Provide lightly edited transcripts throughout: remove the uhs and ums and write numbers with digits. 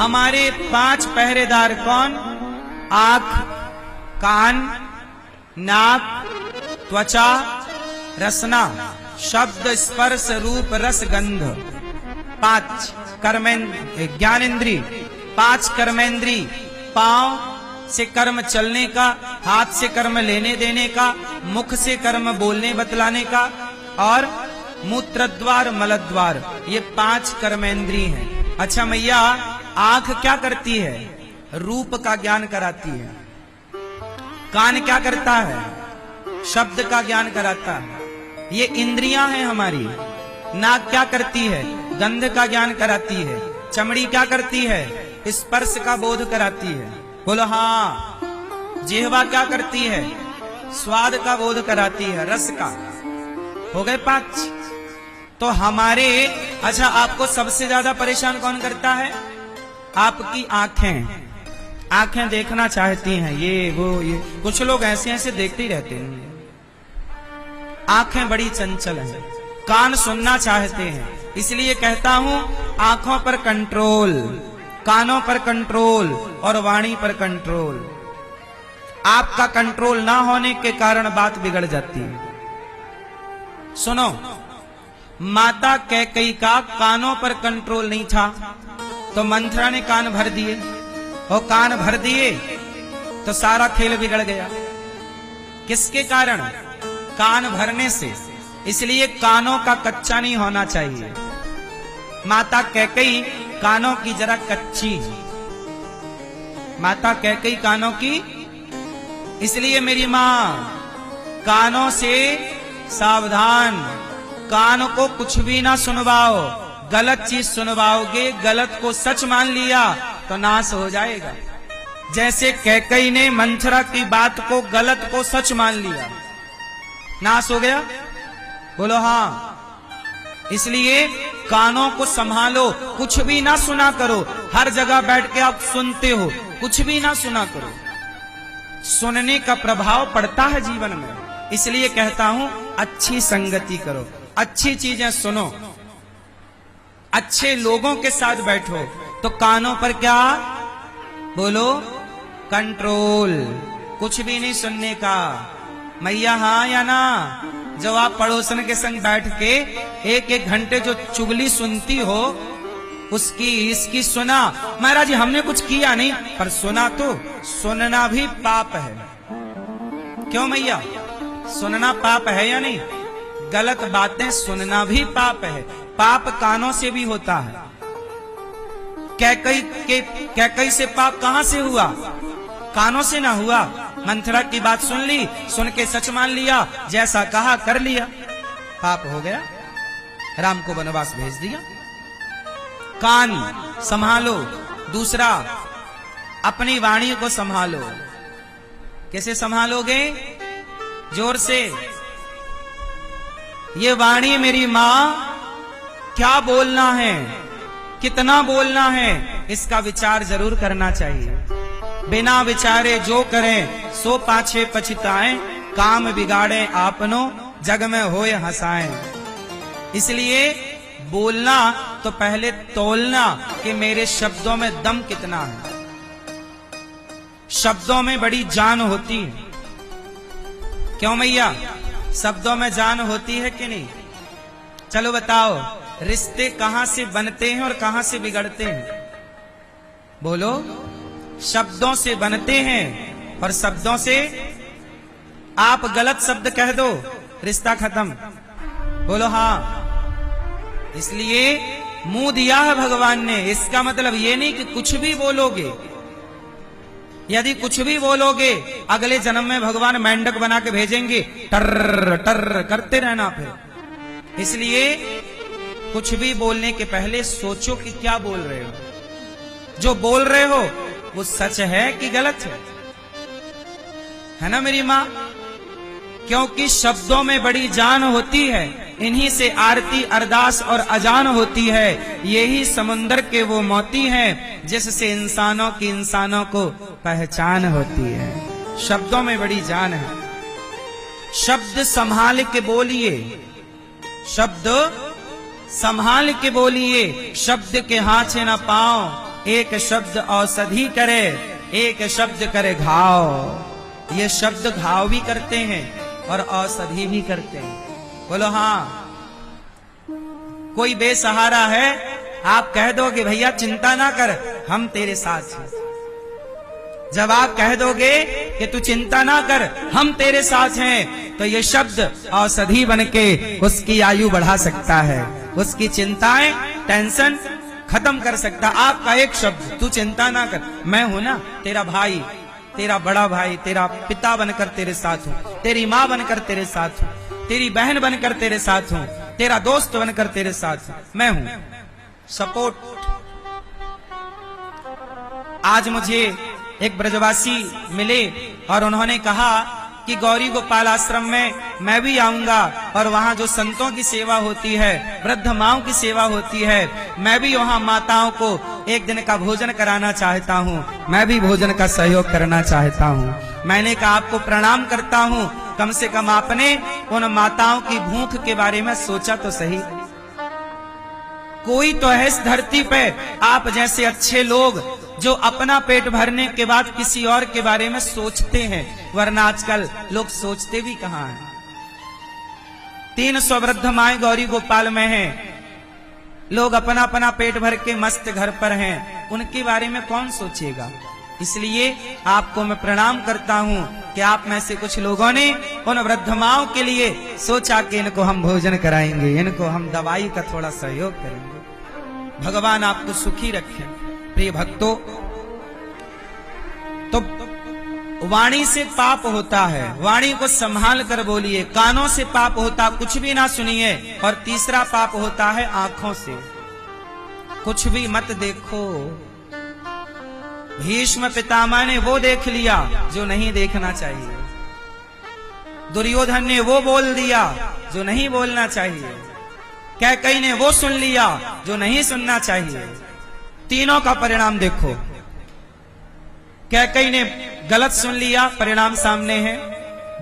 हमारे 5 पहरेदार कौन? आंख, कान, नाक, त्वचा, रसना, शब्द, स्पर्श, रूप, रस, गंध। 5 ज्ञानेंद्री, 5 कर्मेंद्री। पांव से कर्म चलने का, हाथ से कर्म लेने देने का, मुख से कर्म बोलने बतलाने का, और मूत्रद्वार, मलद्वार, ये 5 कर्मेंद्री हैं। अच्छा मैया, आंख क्या करती है? रूप का ज्ञान कराती है। कान क्या करता है? शब्द का ज्ञान कराता है। ये इंद्रियां हैं हमारी। नाक क्या करती है? गंध का ज्ञान कराती है। चमड़ी क्या करती है? स्पर्श का बोध कराती है। बोलो हाँ। जिह्वा क्या करती है? स्वाद का बोध कराती है, रस का। हो गए 5। तो हमारे, अच्छा आपको सबसे ज्यादा परेशान कौन करता है? आपकी आंखें। आंखें देखना चाहती हैं, ये वो ये, कुछ लोग ऐसे ऐसे देखते ही रहते हैं। आंखें बड़ी चंचल हैं। कान सुनना चाहते हैं, इसलिए कहता हूं आंखों पर कंट्रोल, कानों पर कंट्रोल और वाणी पर कंट्रोल। आपका कंट्रोल ना होने के कारण बात बिगड़ जाती है। सुनो, माता कैकेयी का कानों पर कंट्रोल नहीं था, तो मंथरा ने कान भर दिए, और कान भर दिए तो सारा खेल बिगड़ गया। किसके कारण? कान भरने से। इसलिए कानों का कच्चा नहीं होना चाहिए। माता कैकेयी कानों की जरा कच्ची, माता कैकेयी कानों की। इसलिए मेरी मां, कानों से सावधान। कान को कुछ भी ना सुनवाओ। गलत चीज सुनवाओगे, गलत को सच मान लिया तो नाश हो जाएगा। जैसे कैकेयी ने मंथरा की बात को, गलत को सच मान लिया, नाश हो गया। बोलो हाँ। इसलिए कानों को संभालो, कुछ भी ना सुना करो। हर जगह बैठ के आप सुनते हो, कुछ भी ना सुना करो। सुनने का प्रभाव पड़ता है जीवन में। इसलिए कहता हूं अच्छी संगति करो, अच्छी चीजें सुनो, अच्छे लोगों के साथ बैठो। तो कानों पर क्या? बोलो कंट्रोल, कुछ भी नहीं सुनने का। मैया हाँ या ना? जब आप पड़ोसन के संग बैठ के 1-1 घंटे जो चुगली सुनती हो, उसकी इसकी सुना, महाराज जी हमने कुछ किया नहीं, पर सुना तो। सुनना भी पाप है। क्यों मैया? सुनना पाप है या नहीं? गलत बातें सुनना भी पाप है। पाप कानों से भी होता है। कैकेयी से पाप कहां से हुआ? कानों से ना हुआ। मंथरा की बात सुन ली, सुन के सच मान लिया, जैसा कहा कर लिया, पाप हो गया। राम को वनवास भेज दिया। कान संभालो। दूसरा, अपनी वाणी को संभालो। कैसे संभालोगे? जोर से। ये वाणी मेरी मां, क्या बोलना है, कितना बोलना है, इसका विचार जरूर करना चाहिए। बिना विचारे जो करें सो पाछे पछताएं, काम बिगाड़े आपनो जग में होए हंसाएं। इसलिए बोलना तो पहले तौलना कि मेरे शब्दों में दम कितना है। शब्दों में बड़ी जान होती है। क्यों मैया? शब्दों में जान होती है कि नहीं? चलो बताओ, रिश्ते कहां से बनते हैं और कहां से बिगड़ते हैं? बोलो। शब्दों से बनते हैं, और शब्दों से आप गलत शब्द कह दो, रिश्ता खत्म। बोलो हाँ। इसलिए मुंह दिया है भगवान ने, इसका मतलब ये नहीं कि कुछ भी बोलोगे। यदि कुछ भी बोलोगे, अगले जन्म में भगवान मेंढक बना के भेजेंगे, टर टर करते रहना फिर। इसलिए कुछ भी बोलने के पहले सोचो कि क्या बोल रहे हो। जो बोल रहे हो वो सच है कि गलत है ना मेरी मां? क्योंकि शब्दों में बड़ी जान होती है। इन्हीं से आरती, अरदास और अजान होती है। यही समुंदर के वो मोती हैं जिससे इंसानों की इंसानों को पहचान होती है। शब्दों में बड़ी जान है। शब्द संभाल के बोलिए, शब्द संभाल के बोलिए। शब्द के हाथे न पाओ, एक शब्द औषधि करे, एक शब्द करे घाव। ये शब्द घाव भी करते हैं और औषधि भी करते हैं। बोलो हाँ। कोई बेसहारा है, आप कह दोगे भैया चिंता ना कर, हम तेरे साथ हैं। जब आप कह दोगे कि तू चिंता ना कर, हम तेरे साथ हैं, तो ये शब्द औषधि बनके उसकी आयु बढ़ा सकता है, उसकी चिंताएं, टेंशन खत्म कर सकता। आपका एक शब्द, तू चिंता ना कर, मैं हूं ना, तेरा भाई, तेरा बड़ा भाई, तेरा पिता बनकर तेरे साथ हूं, तेरी माँ बनकर तेरे साथ हूं, तेरी बहन बनकर तेरे साथ हूं, तेरा दोस्त बनकर तेरे साथ हूं, मैं हूं। सपोर्ट। आज मुझे एक ब्रजवासी मिले और उन्होंने कहा कि गौरी गोपाल आश्रम में मैं भी आऊंगा और वहाँ जो संतों की सेवा होती है, वृद्ध माओं की सेवा होती है, मैं भी वहाँ माताओं को एक दिन का भोजन कराना चाहता हूँ, मैं भी भोजन का सहयोग करना चाहता हूँ। मैंने कहा आपको प्रणाम करता हूँ, कम से कम आपने उन माताओं की भूख के बारे में सोचा तो सही। कोई तो है इस धरती पे आप जैसे अच्छे लोग जो अपना पेट भरने के बाद किसी और के बारे में सोचते हैं, वरना आजकल लोग सोचते भी कहां हैं। 300 वृद्ध माएं गौरी गोपाल में हैं, लोग अपना अपना पेट भर के मस्त घर पर हैं, उनके बारे में कौन सोचेगा। इसलिए आपको मैं प्रणाम करता हूं कि आप में से कुछ लोगों ने उन वृद्ध माओं के लिए सोचा कि इनको हम भोजन कराएंगे, इनको हम दवाई का थोड़ा सहयोग करेंगे। भगवान आपको सुखी रखे। प्रिय भक्तों, तो वाणी से पाप होता है, वाणी को संभाल कर बोलिए। कानों से पाप होता, कुछ भी ना सुनिए। और तीसरा पाप होता है आंखों से, कुछ भी मत देखो। भीष्म पितामह ने वो देख लिया जो नहीं देखना चाहिए, दुर्योधन ने वो बोल दिया जो नहीं बोलना चाहिए, कैकेयी ने वो सुन लिया जो नहीं सुनना चाहिए। तीनों का परिणाम देखो। कैकेयी ने गलत सुन लिया, परिणाम सामने है।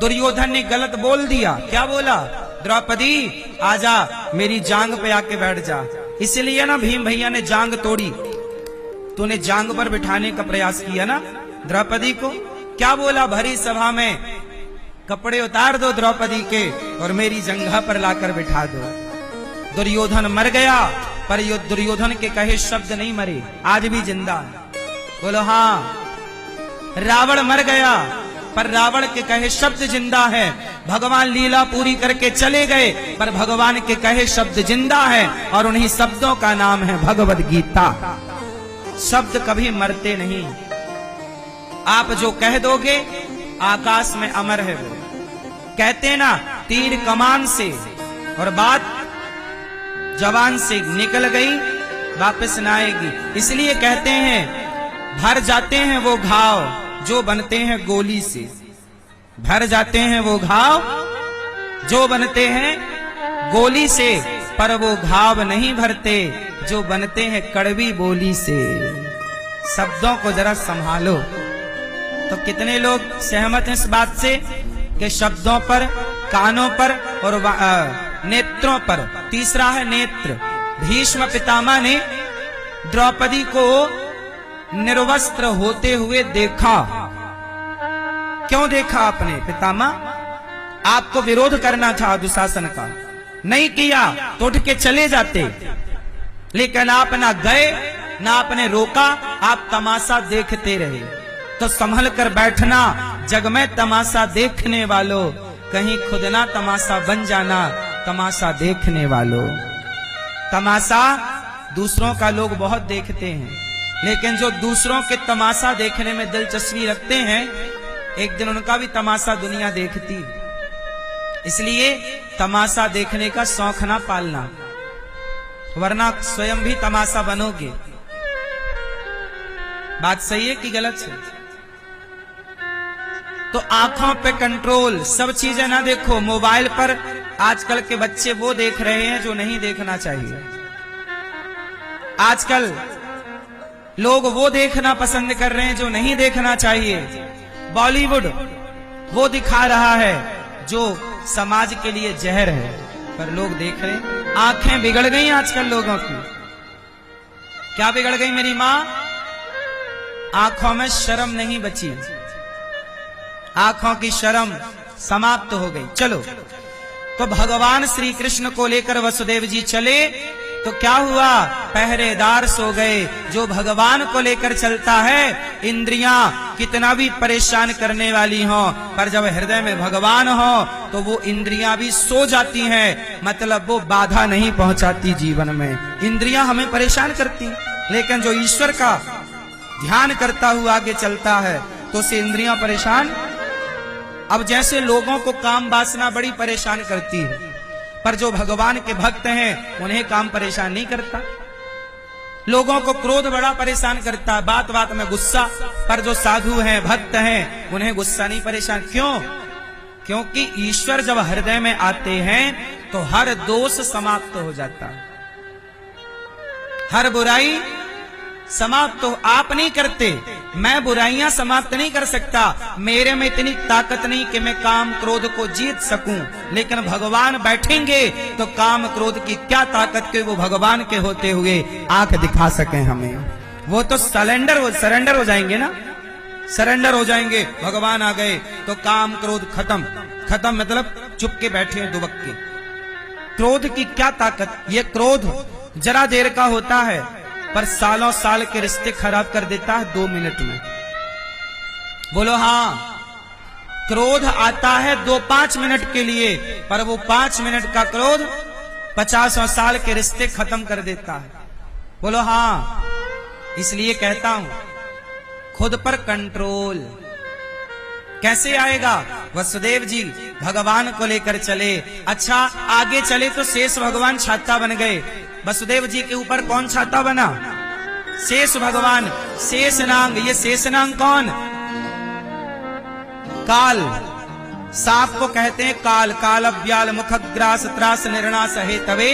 दुर्योधन ने गलत बोल दिया, क्या बोला? द्रौपदी आजा, मेरी जांग पे आके बैठ जा। इसलिए ना भीम भैया ने जांग तोड़ी, तूने जांग पर बिठाने का प्रयास किया ना द्रौपदी को। क्या बोला भरी सभा में? कपड़े उतार दो द्रौपदी के और मेरी जंघा पर लाकर बिठा दो। दुर्योधन मर गया, पर दुर्योधन के कहे शब्द नहीं मरे, आज भी जिंदा है। बोलो हाँ। रावण मर गया, पर रावण के कहे शब्द जिंदा है। भगवान लीला पूरी करके चले गए, पर भगवान के कहे शब्द जिंदा है, और उन्हीं शब्दों का नाम है भगवद गीता। शब्द कभी मरते नहीं। आप जो कह दोगे आकाश में अमर है। वो कहते ना, तीर कमान से और बात जवान से निकल गई वापस ना आएगी। इसलिए कहते हैं भर जाते हैं वो घाव जो बनते हैं गोली से। भर जाते हैं वो घाव जो बनते हैं गोली से, पर वो घाव नहीं भरते जो बनते हैं कड़वी बोली से। शब्दों को जरा संभालो। तो कितने लोग सहमत हैं इस बात से कि शब्दों पर, कानों पर और नेत्रों पर। तीसरा है नेत्र। भीष्म पितामह ने द्रौपदी को निर्वस्त्र होते हुए देखा। क्यों देखा आपने पितामह? आपको विरोध करना था दुशासन का, नहीं किया तो उठ के चले जाते, लेकिन आप ना गए ना आपने रोका, आप तमाशा देखते रहे। तो संभल कर बैठना, जग में तमाशा देखने वालों, कहीं खुद ना तमाशा बन जाना। तमाशा देखने वालों, तमाशा दूसरों का लोग बहुत देखते हैं, लेकिन जो दूसरों के तमाशा देखने में दिलचस्पी रखते हैं, एक दिन उनका भी तमाशा दुनिया देखती। इसलिए तमाशा देखने का शौक ना पालना, वरना स्वयं भी तमाशा बनोगे। बात सही है कि गलत है? तो आंखों पे कंट्रोल, सब चीजें ना देखो। मोबाइल पर आजकल के बच्चे वो देख रहे हैं जो नहीं देखना चाहिए। आजकल लोग वो देखना पसंद कर रहे हैं जो नहीं देखना चाहिए। बॉलीवुड वो दिखा रहा है जो समाज के लिए जहर है, पर लोग देख रहे हैं। आंखें बिगड़ गई आजकल लोगों की। क्या बिगड़ गई मेरी माँ? आंखों में शर्म नहीं बची, आंखों की शर्म समाप्त हो गई। चलो, तो भगवान श्री कृष्ण को लेकर वसुदेव जी चले तो क्या हुआ, पहरेदार सो गए। जो भगवान को लेकर चलता है, इंद्रियां कितना भी परेशान करने वाली हो, पर जब हृदय में भगवान हो तो वो इंद्रियां भी सो जाती हैं, मतलब वो बाधा नहीं पहुंचाती जीवन में। इंद्रियां हमें परेशान करती, लेकिन जो ईश्वर का ध्यान करता हुआ आगे चलता है तो उसे इंद्रियां परेशान। अब जैसे लोगों को काम वासना बड़ी परेशान करती है, पर जो भगवान के भक्त हैं उन्हें काम परेशान नहीं करता। लोगों को क्रोध बड़ा परेशान करता है, बात बात में गुस्सा, पर जो साधु हैं, भक्त हैं, उन्हें गुस्सा नहीं परेशान। क्यों? क्योंकि ईश्वर जब हृदय में आते हैं तो हर दोष समाप्त हो जाता है, हर बुराई समाप्त तो आप नहीं करते, मैं बुराइयां समाप्त नहीं कर सकता, मेरे में इतनी ताकत नहीं कि मैं काम क्रोध को जीत सकूं, लेकिन भगवान बैठेंगे तो काम क्रोध की क्या ताकत के वो भगवान के होते हुए आंख दिखा सकें हमें। वो तो सरेंडर हो जाएंगे ना, सरेंडर हो जाएंगे। भगवान आ गए तो काम क्रोध खत्म, खत्म मतलब चुपके बैठे हैं दुबक के। क्रोध की क्या ताकत, ये क्रोध जरा देर का होता है पर सालों साल के रिश्ते खराब कर देता है 2 मिनट में। बोलो हाँ, क्रोध आता है 2-5 मिनट के लिए, पर वो 5 मिनट का क्रोध 50 साल के रिश्ते खत्म कर देता है। बोलो हाँ। इसलिए कहता हूं, खुद पर कंट्रोल कैसे आएगा। वसुदेव जी भगवान को लेकर चले, अच्छा आगे चले तो शेष भगवान छाता बन गए। वसुदेव जी के ऊपर कौन छाता बना? शेष भगवान, शेषनाग। ये शेषनाग कौन? काल, सांप को कहते हैं काल। काल अव्याल मुखग्रास त्रास निर्णास हेतवे।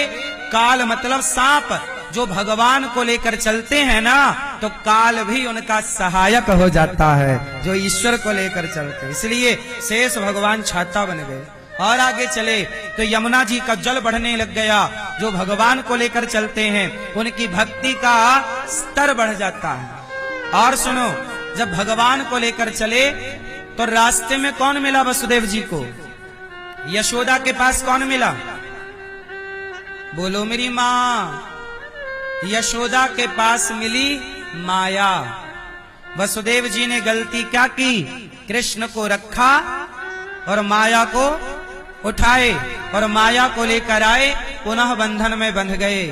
काल मतलब सांप। जो भगवान को लेकर चलते हैं ना तो काल भी उनका सहायक हो जाता है, जो ईश्वर को लेकर चलते। इसलिए शेष भगवान छाता बन गए। और आगे चले तो यमुना जी का जल बढ़ने लग गया। जो भगवान को लेकर चलते हैं उनकी भक्ति का स्तर बढ़ जाता है। और सुनो, जब भगवान को लेकर चले तो रास्ते में कौन मिला वसुदेव जी को? यशोदा के पास कौन मिला? बोलो मेरी माँ। यशोदा के पास मिली माया। वसुदेव जी ने गलती क्या की? कृष्ण को रखा और माया को उठाए और माया को लेकर आए, पुनः बंधन में बंध गए।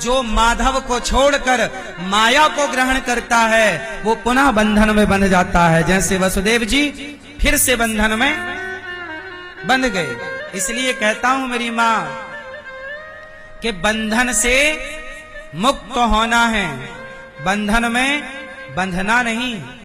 जो माधव को छोड़कर माया को ग्रहण करता है वो पुनः बंधन में बंध जाता है, जैसे वसुदेव जी फिर से बंधन में बंध गए। इसलिए कहता हूं मेरी मां कि बंधन से मुक्त होना है, बंधन में बंधना नहीं।